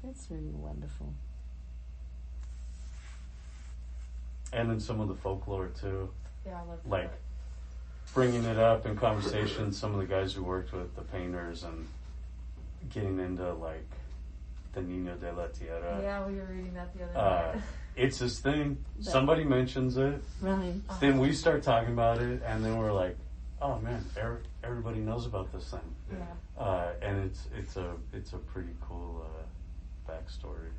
That's really wonderful. And then some of the folklore too. Yeah, I love like bringing it up in conversation. Some of the guys who worked with the painters and getting into like the Niño de la Tierra. Yeah, we were reading that the other night. It's this thing. Somebody mentions it. Right. Then we start talking about it, and then we're like, "Oh man, everybody knows about this thing." Yeah. And it's a pretty cool backstory.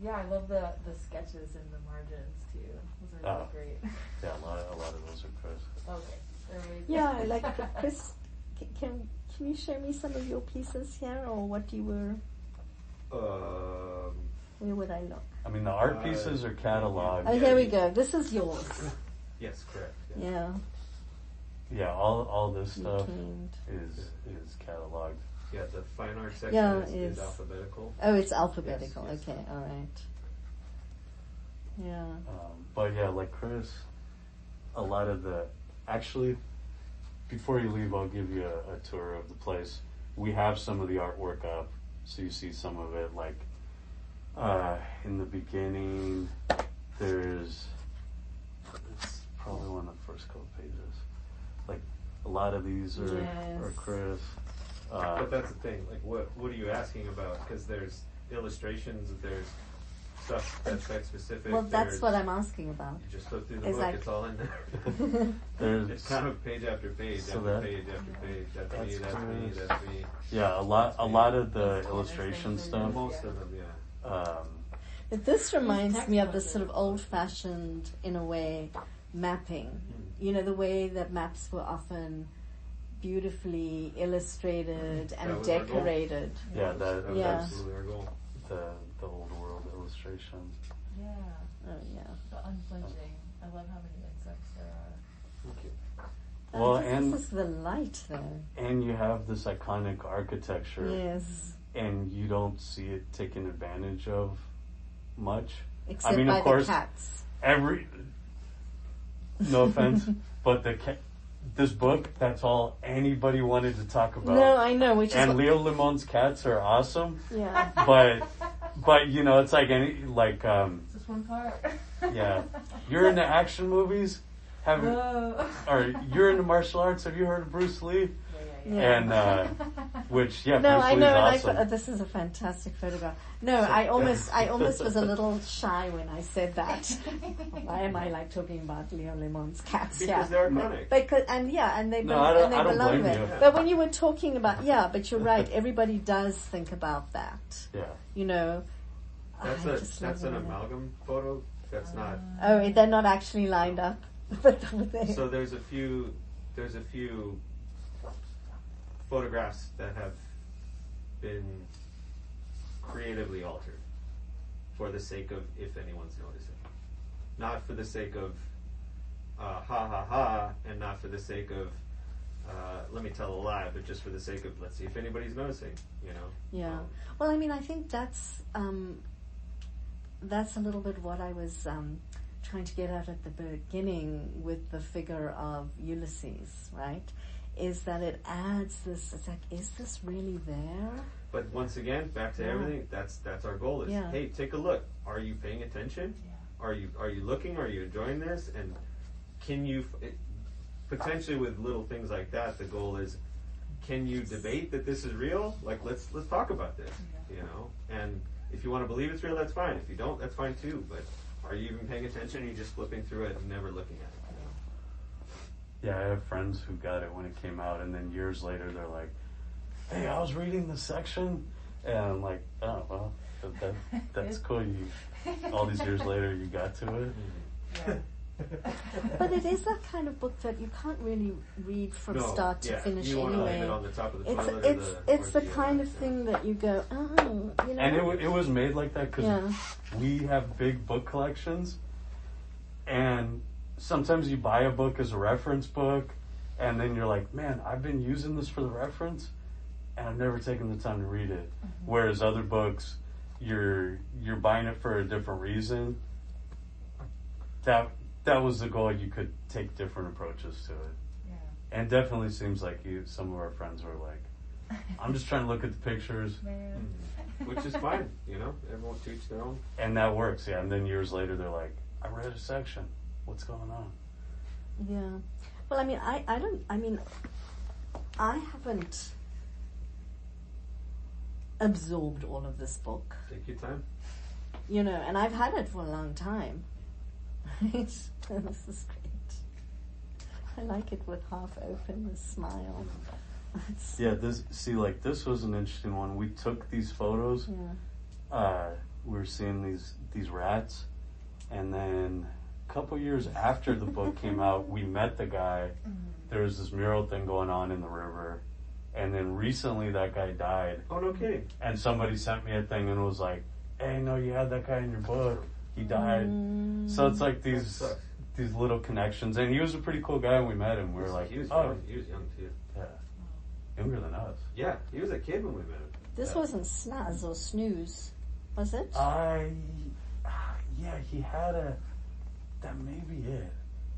Yeah, I love the sketches in the margins too. Those are really great. Yeah, a lot of those are Chris. Okay. Amazing. Yeah, like Chris, can you share me some of your pieces here, or what you were? Where would I look? I mean, the art pieces are cataloged. Oh, here we go. This is yours. Yes, correct. Yeah. Yeah, all this You stuff caned. is cataloged. Yeah, the fine art section is is alphabetical. Oh, it's alphabetical. Yes. Okay, all right. Yeah. But yeah, like Chris, a lot of actually, before you leave, I'll give you a tour of the place. We have some of the artwork up, so you see some of it. Like in the beginning, it's probably one of the first couple pages. Like a lot of these are Chris. But that's the thing. Like, what are you asking about? Because there's illustrations, there's stuff that's site specific. Well, that's what I'm asking about. You just flip through the book; it's all in there. It's kind of page after page after page after page. That's me. That's me. That's me. Yeah, a lot of the illustration stuff. Most of them, yeah. But this reminds me of this sort of old-fashioned, in a way, mapping. You know, the way that maps were often beautifully illustrated and decorated. Yeah, that was absolutely our goal. The old world illustrations. Yeah. Oh, yeah. The unflinching. I love how many insects there are. Thank you. Well, this is the light there. And you have this iconic architecture. Yes. And you don't see it taken advantage of much. Except by of course, the cats. No offense, but this book, that's all anybody wanted to talk about. No, I know. Leo Limon's cats are awesome. Yeah. But you know, it's like It's just one part. Yeah. You're into action movies? Or you're into martial arts? Have you heard of Bruce Lee? Yeah. And Bruce Lee's awesome. This is a fantastic photograph. No, I almost was a little shy when I said that. Why am I talking about Leo Limon's cats? Because they're iconic. And they belong there. You. But when you were talking about, but you're right. Everybody does think about that. Yeah. You know. That's an amalgam photo. That's not. Oh, they're not actually lined up. So there's a few photographs that have been creatively altered for the sake of if anyone's noticing, not for the sake of ha ha ha, and not for the sake of let me tell a lie, but just for the sake of let's see if anybody's noticing, you know. Yeah. Well, I mean, I think that's a little bit what I was trying to get at the beginning with the figure of Ulysses, right? Is that it adds this, it's like, is this really there? But once again, back to everything, that's our goal is, hey, take a look. Are you paying attention? Yeah. Are you looking? Are you enjoying this? And can you, potentially with little things like that, the goal is, can you debate that this is real? Like, let's talk about this, you know? And if you want to believe it's real, that's fine. If you don't, that's fine too. But are you even paying attention? Or are you just flipping through it and never looking at it? Yeah, I have friends who got it when it came out, and then years later they're like, hey, I was reading this section, and I'm like, oh, well, that's cool. All these years later, you got to it. Yeah. But it is that kind of book that you can't really read from start to finish you anyway. It on the top of the it's the kind of thing that you go, oh, you know. And it was made like that because we have big book collections, and sometimes you buy a book as a reference book, and then you're like, man, I've been using this for the reference, and I've never taken the time to read it. Mm-hmm. Whereas other books, you're buying it for a different reason. That was the goal. You could take different approaches to it. Yeah. And definitely seems like some of our friends were like, I'm just trying to look at the pictures. Man. Which is fine, you know, everyone to each their own. And that works, yeah. And then years later, they're like, I read a section. What's going on? Yeah. Well, I mean, I haven't absorbed all of this book, Take your time. you know, and I've had it for a long time. This is great. I like it with half open, the smile. Yeah, this was an interesting one. We took these photos. Yeah. We were seeing these rats, and then a couple years after the book came out, we met the guy. There was this mural thing going on in the river, and then recently that guy died. Oh, no kidding. And somebody sent me a thing and was like, "Hey, no, you had that guy in your book. He died." So it's like these little connections, and he was a pretty cool guy when we met him. We were like, he was "Oh, young. He was young too. yeah, younger than us." Yeah, he was a kid when we met him. This wasn't Snaz or Snooze, was it? Yeah, he had that may be it.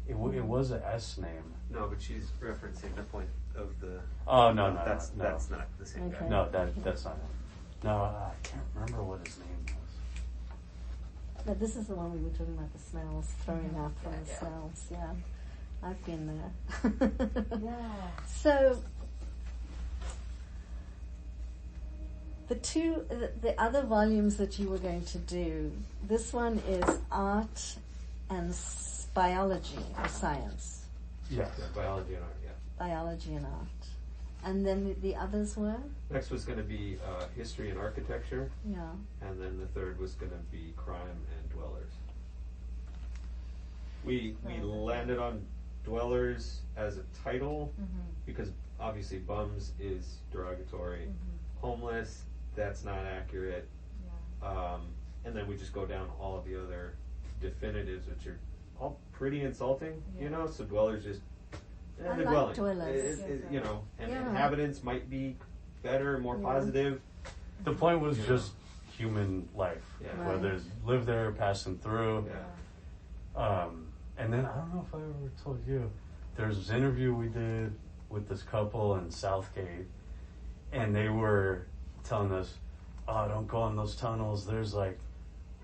It was a S name. No, but she's referencing the point of the. Oh no, That's no. not the same guy. Okay. No, that's not it. No, I can't remember what his name was. No, this is the one we were talking about, the smells, throwing out from the Yeah. cells. Yeah, I've been there. Yeah. So, the other volumes that you were going to do, this one is art and biology or science. Yes. Yeah, biology and art, yeah. Biology and art. And then the others were? Next was going to be history and architecture, Yeah. and then the third was going to be crime and dwellers. We landed on dwellers as a title because obviously bums is derogatory. Homeless, that's not accurate. Yeah. And then we just go down all of the other definitives, which are all pretty insulting, you know. So dwellers just I the like dwelling, dwellers. you know, and Yeah. inhabitants might be better, more Yeah. positive. The point was Yeah. just human life, Yeah. Right. whether it's live there, passing through. Yeah. And then I don't know if I ever told you, there's this interview we did with this couple in Southgate, and they were telling us, "Oh, don't go in those tunnels. There's like,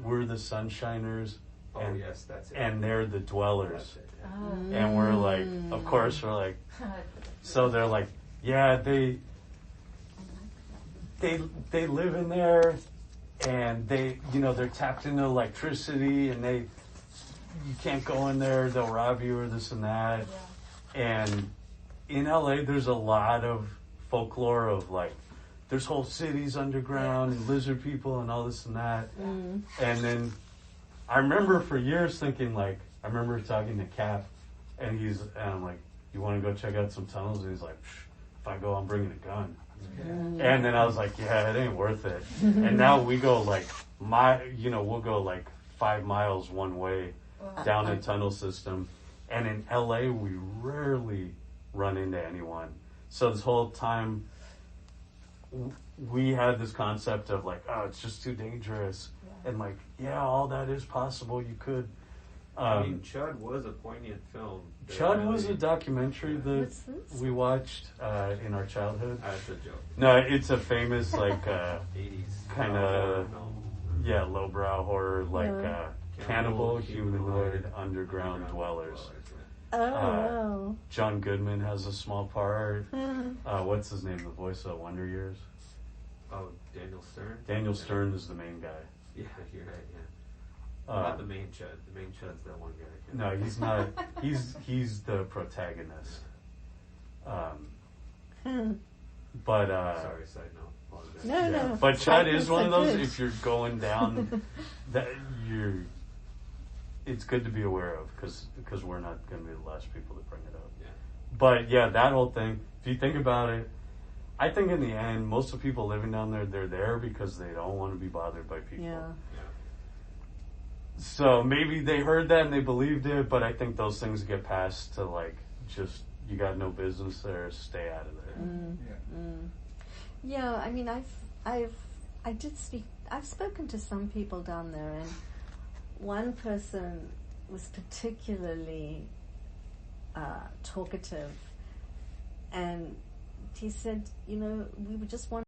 we're the sunshiners, Oh and yes, that's it. and they're the dwellers." That's it. Yeah. Oh. And we're like, of course, we're like, so they're like, yeah, they live in there, and they, you know, they're tapped into electricity, and you can't go in there, they'll rob you or this and that. And in LA, there's a lot of folklore of like, there's whole cities underground and lizard people and all this and that. And then I remember for years thinking like, I remember talking to Cap, and I'm like, "You want to go check out some tunnels?" And he's like, "If I go, I'm bringing a gun." And then I was like, "Yeah, it ain't worth it." And now we go like we'll go like 5 miles one way down a tunnel system, and in LA we rarely run into anyone. So this whole time we had this concept of like, oh, it's just too dangerous, and like, yeah, all that is possible. You could. I mean, Chud was a poignant film. Chud was a documentary that What's this? we watched in our childhood. That's a joke. No, it's a famous like 80s. kinda- No. lowbrow horror like Yeah. cannibal humanoid underground dwellers. Oh, wow. John Goodman has a small part. What's his name? The voice of Wonder Years. Oh, Daniel Stern? Daniel Stern is the main guy. Yeah, you're right, yeah. Not the main Chud. The main Chud's that one guy. No, he's not. He's the protagonist. But Sorry, side note. Apologize. No, no. But Chud That is one of so those. good. If you're going down, it's good to be aware of because we're not going to be the last people to bring it up. Yeah. But yeah, that whole thing. If you think about it, I think in the end, most of the people living down there, they're there because they don't want to be bothered by people. Yeah. So maybe they heard that and they believed it, but I think those things get passed to like just you got no business there, stay out of there. Yeah, I mean, I've spoken to some people down there, and one person was particularly talkative, and he said, we would just want